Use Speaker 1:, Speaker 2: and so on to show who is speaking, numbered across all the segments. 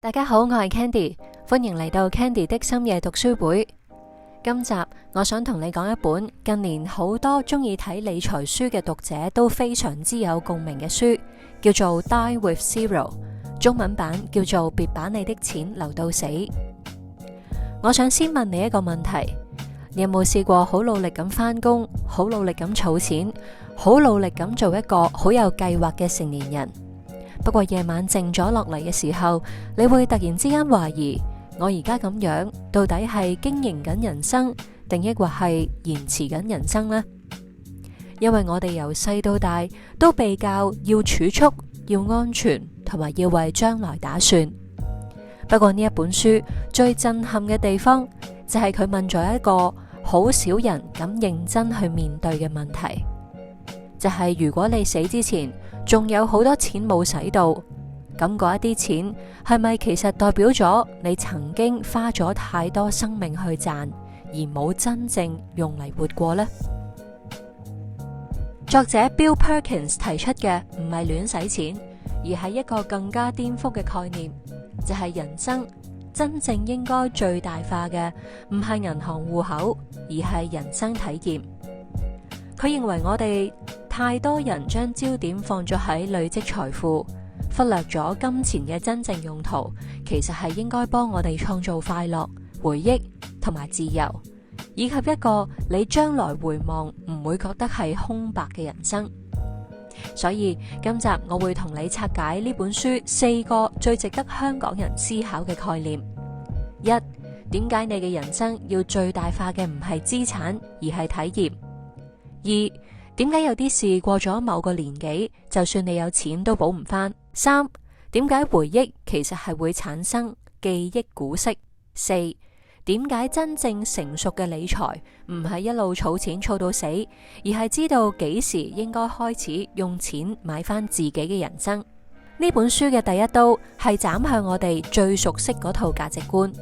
Speaker 1: 大家好，我係 Candy，歡迎嚟到 Candy 的深夜讀書會。今集我想同你講一本近年好多中意睇理財書嘅讀者都非常之有共鳴嘅書，叫做 Die with Zero， 中文版叫做別把你的錢留到死。我想先問你一個問題，你有冇試過好努力咁返工，好努力咁儲錢，好努力咁做一個好有計劃嘅成年人？不過夜晚靜咗落嚟嘅時候，你會突然之間懷疑，我而家咁樣到底係經營緊人生，定抑或係延遲緊人生呢？因為我哋由細到大都被教要儲蓄、要安全，同埋要為將來打算。不過呢一本書最震撼嘅地方，就係佢問咗一個好少人咁認真去面對嘅問題，就係如果你死之前仲有好多錢冇使到，咁嗰一啲錢係咪其實代表咗你曾經花咗太多生命去賺，而冇真正用嚟活過呢？作者 Bill Perkins 提出嘅唔係亂使錢，而係一個更加顛覆嘅概念，就係人生真正應該最大化嘅唔係銀行戶口，而係人生體驗。佢認為我哋太多人將焦點放咗喺累積財富，忽略咗金錢嘅真正用途，其實係應該幫我哋創造快樂、回憶同埋自由，以及一個你將來回望唔會覺得係空白嘅人生。所以今集我會同你拆解呢本書4個最值得香港人思考嘅概念。一、點解你嘅人生要最大化嘅唔係資產，而係體驗？二、點解有啲事過咗某個年紀，就算你有錢都補唔返？三、點解回憶其實係會產生記憶股息？四、點解真正成熟嘅理財唔係一路儲錢儲到死，而係知道幾時應該開始用錢買返自己嘅人生？呢本書嘅第一刀係斬向我哋最熟悉嗰套價值觀。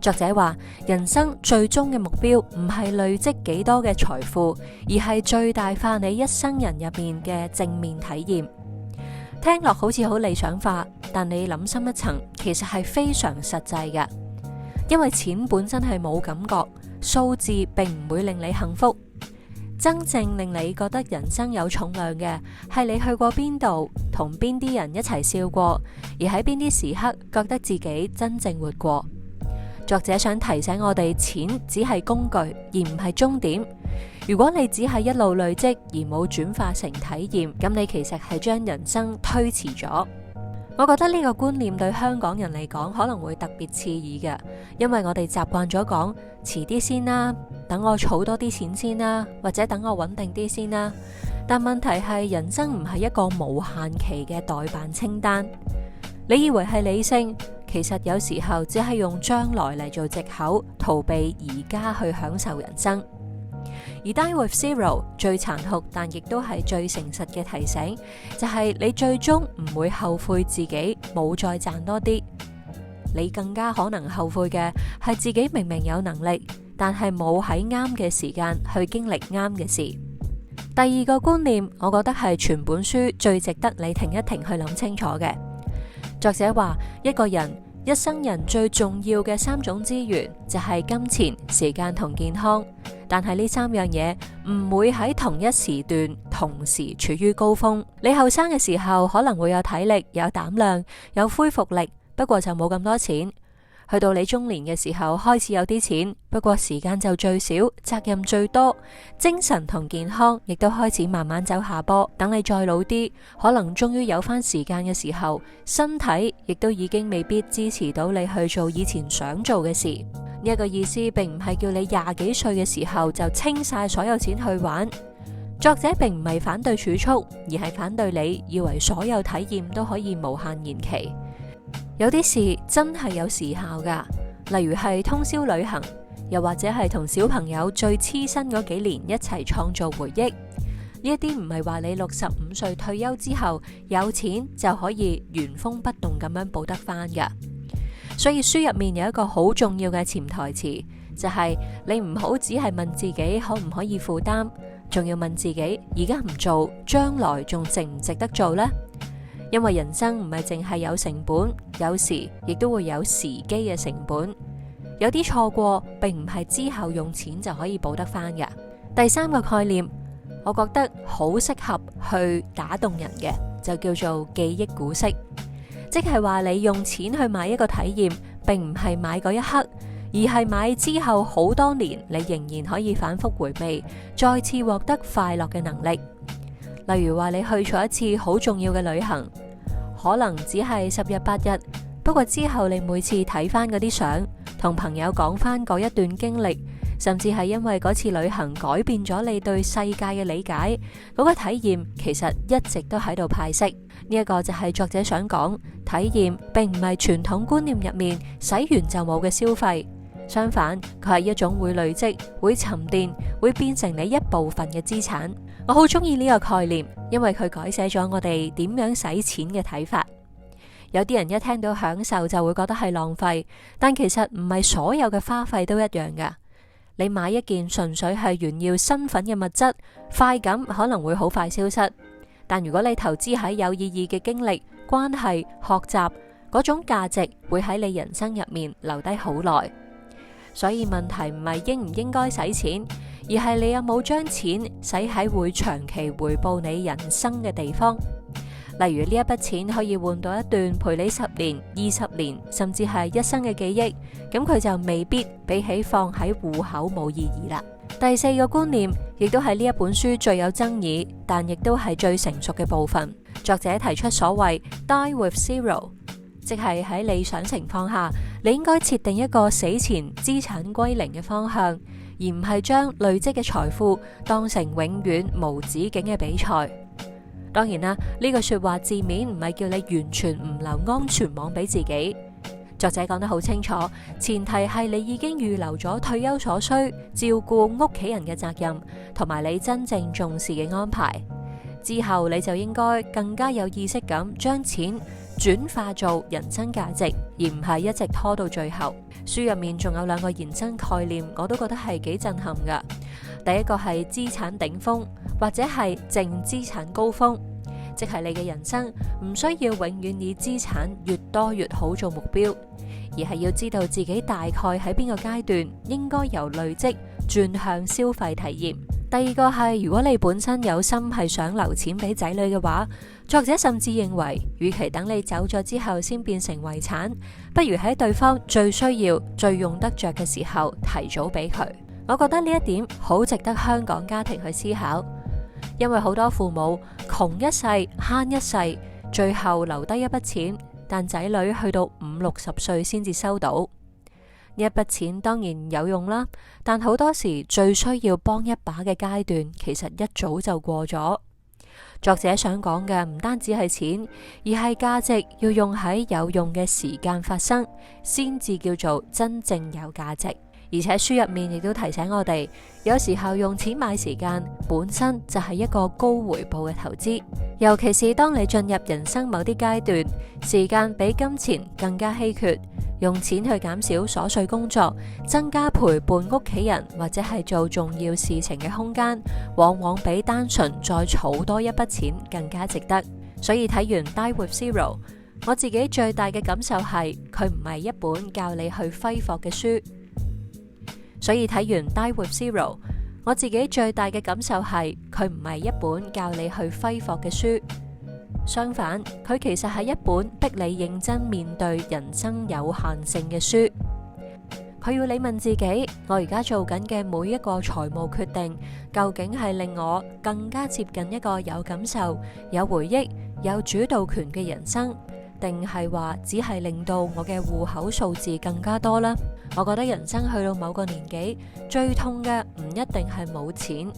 Speaker 1: 作者話，人生最終嘅目標唔係累積幾多嘅財富，而係最大化你一生人入面嘅正面體驗。聽落好似好理想化，但你諗深一層，其實係非常實際嘅。因為錢本身係冇感覺，數字並唔會令你幸福。真正令你覺得人生有重量嘅，係你去過邊度，同邊啲人一齊笑過，而喺邊啲時刻覺得自己真正活過。作者想提醒我哋，錢只係工具，而唔係終點。如果你只係一路累積，而冇轉化成體驗，咁你其實係將人生推遲咗。我覺得呢個觀念對香港人嚟講可能會特別刺耳嘅，因為我哋習慣咗講遲啲先啦，等我儲多啲錢先啦，或者等我穩定啲先啦。但問題係，人生唔係一個無限期嘅待辦清單。你以為係理性，其實有時候只係用將來嚟做藉口，逃避而家去享受人生。而 Die with Zero 最殘酷，但亦都係最誠實嘅提醒，就係你最終唔會後悔自己冇再賺多啲。你更加可能後悔嘅係自己明明有能力，但係冇喺啱嘅時間去經歷啱嘅事。第二個觀念，我覺得係全本書最值得你停一停去諗清楚嘅。作者話，一個人一生人最重要嘅3種資源就係金錢、時間同健康，但係呢3樣嘢唔會喺同一時段同時處於高峰。你後生嘅時候可能會有體力、有膽量、有恢復力，不過就冇咁多錢。去到你中年嘅時候開始有啲錢，不過時間就最少，責任最多，精神同健康亦都開始慢慢走下坡。等你再老啲，可能終於有返時間嘅時候，身體亦都已經未必支持到你去做以前想做嘅事。呢一個意思並唔係叫你20幾歲嘅時候就清晒所有錢去玩。作者並唔係反對儲蓄，而係反對你以為所有體驗都可以無限延期。有啲事真係有時效噶，例如係通宵旅行，又或者係同小朋友最黐身嗰幾年一齊創造回憶。呢一啲唔係話你65歲退休之後有錢就可以原封不動咁樣補得翻噶。所以書入面有一個好重要嘅潛台詞，就係你唔好只係問自己可唔可以負擔，仲要問自己而家唔做，將來仲值唔值得做呢？因為人生唔係淨係有成本，有時亦都會有時機嘅成本。有啲錯過，並唔係之後用錢就可以補得返嘅。第三個概念，我覺得好適合去打動人嘅，就叫做記憶股息。即係話你用錢去買一個體驗，並唔係買嗰一刻，而係買之後好多年，你仍然可以反覆回味，再次獲得快樂嘅能力。例如話你去咗一次好重要嘅旅行，可能只係10日8日，不過之後你每次睇翻嗰啲相，同朋友講翻嗰一段經歷，甚至係因為嗰次旅行改變咗你對世界嘅理解，嗰個體驗其實一直都喺度派息。呢一個就係作者想講，體驗並唔係傳統觀念入面使完就冇嘅消費，相反佢係一種會累積、會沉澱、會變成你一部分嘅資產。我好中意呢個概念，因為佢改寫咗我哋點樣使錢嘅睇法。有啲人一聽到享受就會覺得係浪費，但其實唔係所有嘅花費都一樣㗎。你買一件純粹係炫耀身份嘅物質，快感可能會好快消失。但如果你投資喺有意義嘅經歷、關係、學習，嗰種價值會喺你人生入面留低好耐。所以問題唔係應唔應該使錢，而係你有冇將錢使喺會長期回報你人生嘅地方。例如呢一筆錢可以換到一段陪你10年、20年，甚至係一生嘅記憶，咁佢就未必比起放喺戶口冇意義啦。第四個觀念，亦都係呢一本書最有爭議，但亦都係最成熟嘅部分。作者提出所謂 Die with zero， 即係喺理想情況下，你應該設定一個死前資產歸零嘅方向，而唔係將累積嘅財富當成永遠無止境嘅比賽。當然啦，呢句說話字面唔係叫你完全唔留安全網俾自己。作者講得好清楚，前提係你已經預留咗退休所需、照顧屋企人嘅責任，同埋你真正重視嘅安排。之後你就應該更加有意識咁將錢轉化做人生價值，而唔係一直拖到最後。書入面仲有2個延伸概念，我都覺得係幾震撼噶。第一個係資產頂峰，或者係淨資產高峰，即係你嘅人生唔需要永遠以資產越多越好做目標，而係要知道自己大概喺邊個階段應該由累積轉向消費體驗。第二個係，如果你本身有心係想留錢俾仔女嘅話，作者甚至認為，與其等你走咗之後先變成遺產，不如喺對方最需要、最用得着嘅時候提早俾佢。我覺得呢一點好值得香港家庭去思考，因為好多父母窮一世慳一世，最後留低一筆錢，但仔女去到50-60歲先至收到。呢一筆錢當然有用啦，但好多時最需要幫一把嘅階段，其實一早就過咗。作者想講嘅唔單止係錢，而係價值要用喺有用嘅時間發生，先至叫做真正有價值。而且書入面亦都提醒我哋，有時候用錢買時間本身就係一個高回報嘅投資，尤其是當你進入人生某啲階段，時間比金錢更加稀缺，用錢去減少瑣碎工作，增加陪伴屋企人或者係做重要事情嘅空間，往往比單純再儲多一筆錢更加值得。所以睇完 Die with Zero， 我自己最大嘅感受係，佢唔係一本教你去揮霍嘅書。所以睇完 Die with Zero， 我自己最大嘅感受係，佢唔係一本教你去揮霍嘅書，相反，佢其實係一本逼你認真面對人生有限性嘅書。佢要你問自己，我而家做緊嘅每一個財務決定，究竟係令我更加接近一個有感受、有回憶、有主導權嘅人生，定係話只係令到我嘅戶口數字更加多呢？我覺得人生去到某個年紀，最痛嘅唔一定係冇錢，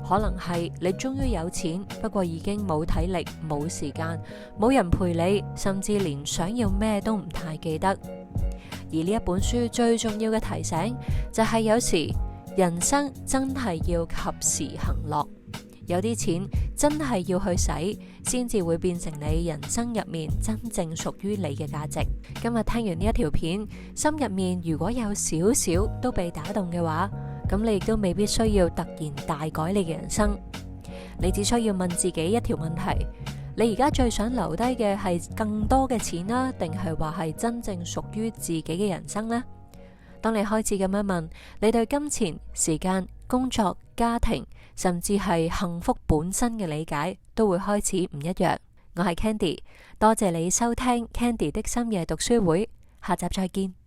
Speaker 1: 可能係你終於有錢，不過已經冇體力、冇時間、冇人陪你，甚至連想要咩都唔太記得。而呢一本書最重要嘅提醒，就係有時人生真係要及時行樂，有啲錢真係要去使，先至會變成你人生入面真正屬於你嘅價值。今日聽完呢一條片，心入面如果有少少都被打動嘅話，咁你亦都未必需要突然大改你嘅人生。你只需要問自己一條問題：你而家最想留低嘅係更多嘅錢啦，定係話係真正屬於自己嘅人生呢？當你開始咁樣問，你對金錢、時間、工作、家庭，甚至係幸福本身嘅理解，都會開始唔一樣。我係 Candy，多謝你收聽 Candy 的深夜讀書會，下集再見。